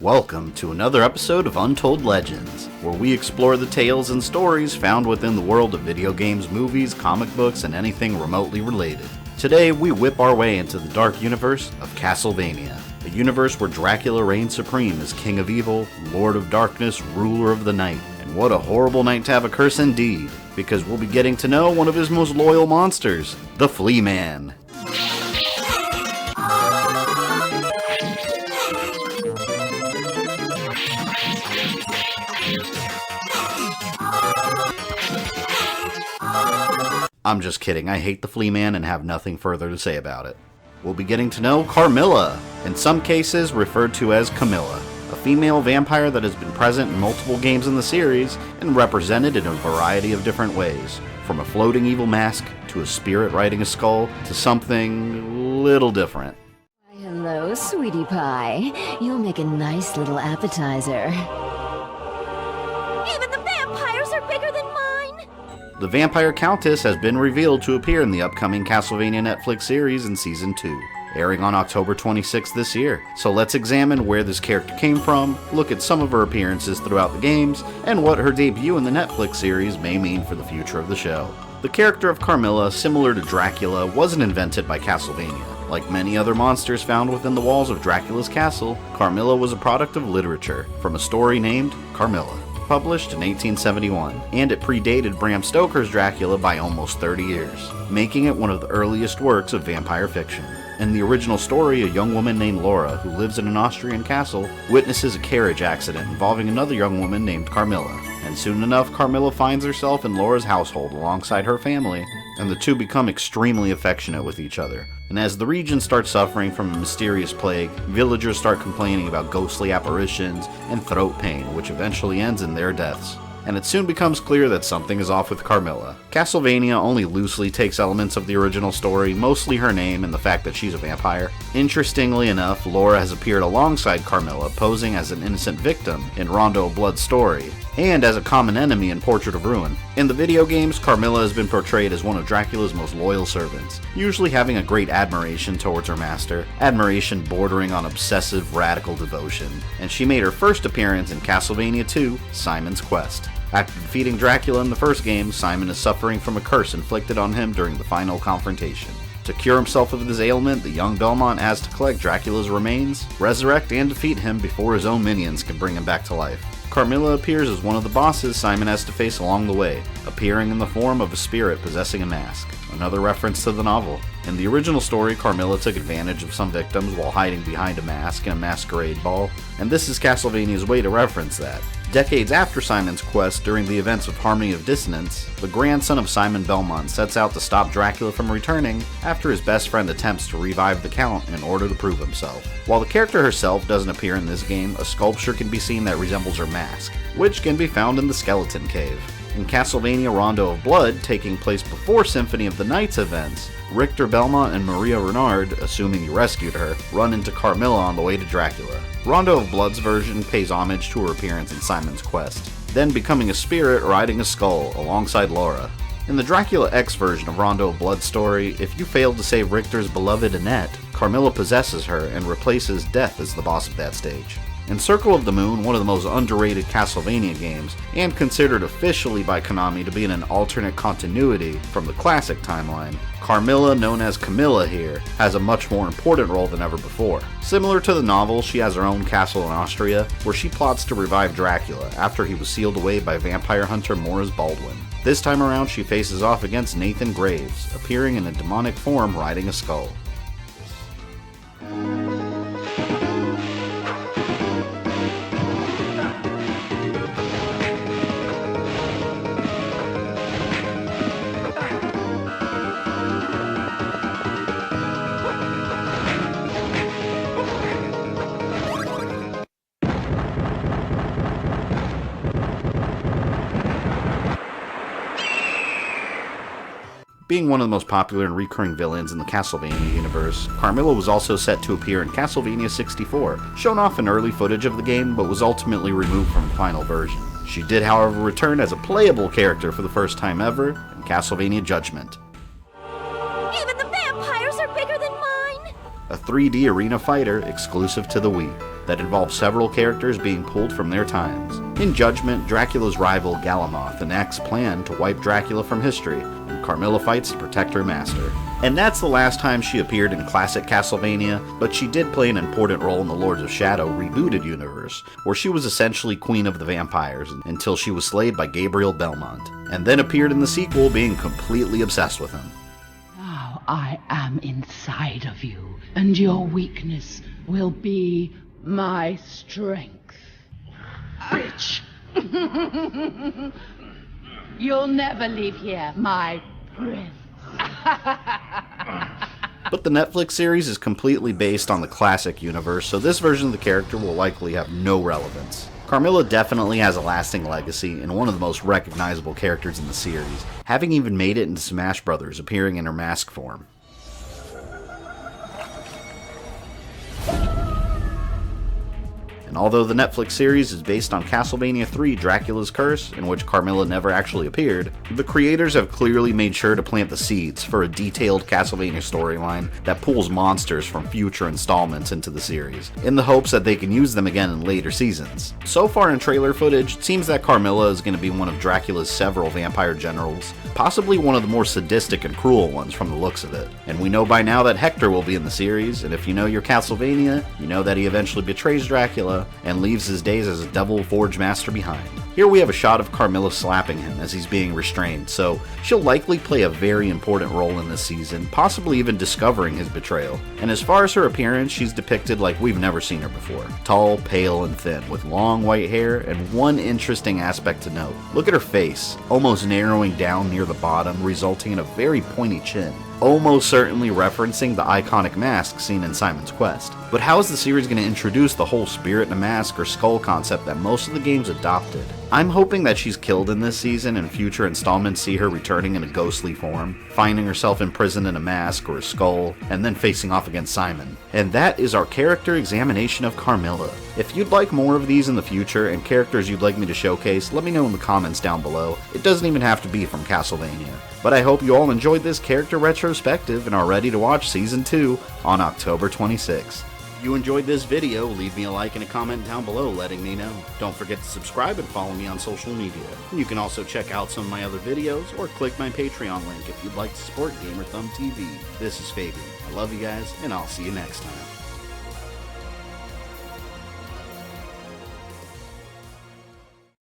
Welcome to another episode of Untold Legends, where we explore the tales and stories found within the world of video games, movies, comic books, and anything remotely related. Today, we whip our way into the dark universe of Castlevania, a universe where Dracula reigns supreme as King of Evil, Lord of Darkness, Ruler of the Night. And what a horrible night to have a curse indeed, because we'll be getting to know one of his most loyal monsters, the Flea Man. I'm just kidding, I hate the Flea Man and have nothing further to say about it. We'll be getting to know Carmilla, in some cases referred to as Camilla, a female vampire that has been present in multiple games in the series and represented in a variety of different ways, from a floating evil mask to a spirit riding a skull to something a little different. Hello, sweetie pie. You'll make a nice little appetizer. Even the vampires are bigger than mine! The Vampire Countess has been revealed to appear in the upcoming Castlevania Netflix series in Season 2, airing on October 26th this year. So let's examine where this character came from, look at some of her appearances throughout the games, and what her debut in the Netflix series may mean for the future of the show. The character of Carmilla, similar to Dracula, wasn't invented by Castlevania. Like many other monsters found within the walls of Dracula's castle, Carmilla was a product of literature, from a story named Carmilla, published in 1871, and it predated Bram Stoker's Dracula by almost 30 years, making it one of the earliest works of vampire fiction. In the original story, a young woman named Laura, who lives in an Austrian castle, witnesses a carriage accident involving another young woman named Carmilla, and soon enough Carmilla finds herself in Laura's household alongside her family, and the two become extremely affectionate with each other. And as the region starts suffering from a mysterious plague, villagers start complaining about ghostly apparitions and throat pain, which eventually ends in their deaths. And it soon becomes clear that something is off with Carmilla. Castlevania only loosely takes elements of the original story, mostly her name and the fact that she's a vampire. Interestingly enough, Laura has appeared alongside Carmilla, posing as an innocent victim in Rondo of Blood's story, and as a common enemy in Portrait of Ruin. In the video games, Carmilla has been portrayed as one of Dracula's most loyal servants, usually having a great admiration towards her master, admiration bordering on obsessive, radical devotion, and she made her first appearance in Castlevania II: Simon's Quest. After defeating Dracula in the first game, Simon is suffering from a curse inflicted on him during the final confrontation. To cure himself of his ailment, the young Belmont has to collect Dracula's remains, resurrect and defeat him before his own minions can bring him back to life. Carmilla appears as one of the bosses Simon has to face along the way, appearing in the form of a spirit possessing a mask, another reference to the novel. In the original story, Carmilla took advantage of some victims while hiding behind a mask in a masquerade ball, and this is Castlevania's way to reference that. Decades after Simon's quest, during the events of Harmony of Dissonance, the grandson of Simon Belmont sets out to stop Dracula from returning after his best friend attempts to revive the Count in order to prove himself. While the character herself doesn't appear in this game, a sculpture can be seen that resembles her mask, which can be found in the Skeleton Cave. In Castlevania Rondo of Blood, taking place before Symphony of the Night's events, Richter Belmont and Maria Renard, assuming he rescued her, run into Carmilla on the way to Dracula. Rondo of Blood's version pays homage to her appearance in Simon's Quest, then becoming a spirit riding a skull alongside Laura. In the Dracula X version of Rondo of Blood's story, if you fail to save Richter's beloved Annette, Carmilla possesses her and replaces Death as the boss of that stage. In Circle of the Moon, one of the most underrated Castlevania games, and considered officially by Konami to be in an alternate continuity from the classic timeline, Carmilla, known as Camilla here, has a much more important role than ever before. Similar to the novel, she has her own castle in Austria, where she plots to revive Dracula after he was sealed away by vampire hunter Morris Baldwin. This time around, she faces off against Nathan Graves, appearing in a demonic form riding a skull. Being one of the most popular and recurring villains in the Castlevania universe, Carmilla was also set to appear in Castlevania 64, shown off in early footage of the game, but was ultimately removed from the final version. She did, however, return as a playable character for the first time ever in Castlevania Judgment. Even the vampires are bigger than mine! A 3D arena fighter exclusive to the Wii. that involves several characters being pulled from their times. In Judgment, Dracula's rival Galamoth enacts a plan to wipe Dracula from history, and Carmilla fights to protect her master. And that's the last time she appeared in classic Castlevania, but she did play an important role in the Lords of Shadow rebooted universe, where she was essentially Queen of the Vampires until she was slayed by Gabriel Belmont, and then appeared in the sequel being completely obsessed with him. Now I am inside of you, and your weakness will be my strength. Bitch! You'll never leave here, my prince. But the Netflix series is completely based on the classic universe, so this version of the character will likely have no relevance. Carmilla definitely has a lasting legacy and one of the most recognizable characters in the series, having even made it into Smash Bros. Appearing in her mask form. And although the Netflix series is based on Castlevania 3 Dracula's Curse, in which Carmilla never actually appeared, the creators have clearly made sure to plant the seeds for a detailed Castlevania storyline that pulls monsters from future installments into the series, in the hopes that they can use them again in later seasons. So far in trailer footage, it seems that Carmilla is going to be one of Dracula's several vampire generals, possibly one of the more sadistic and cruel ones from the looks of it. And we know by now that Hector will be in the series, and if you know your Castlevania, you know that he eventually betrays Dracula and leaves his days as a devil forge master behind. Here we have a shot of Carmilla slapping him as he's being restrained, so she'll likely play a very important role in this season, possibly even discovering his betrayal. And as far as her appearance, she's depicted like we've never seen her before. Tall, pale, and thin, with long white hair, and one interesting aspect to note. Look at her face, almost narrowing down near the bottom, resulting in a very pointy chin, almost certainly referencing the iconic mask seen in Simon's Quest. But how is the series going to introduce the whole spirit in a mask or skull concept that most of the games adopted? I'm hoping that she's killed in this season and future installments see her returning in a ghostly form, finding herself imprisoned in a mask or a skull, and then facing off against Simon. And that is our character examination of Carmilla. If you'd like more of these in the future and characters you'd like me to showcase, let me know in the comments down below. It doesn't even have to be from Castlevania. But I hope you all enjoyed this character retrospective and are ready to watch Season 2 on October 26th. If you enjoyed this video, leave me a like and a comment down below letting me know. Don't forget to subscribe and follow me on social media. You can also check out some of my other videos or click my Patreon link if you'd like to support GamerThumbTV. This is Fabian. I love you guys, and I'll see you next time.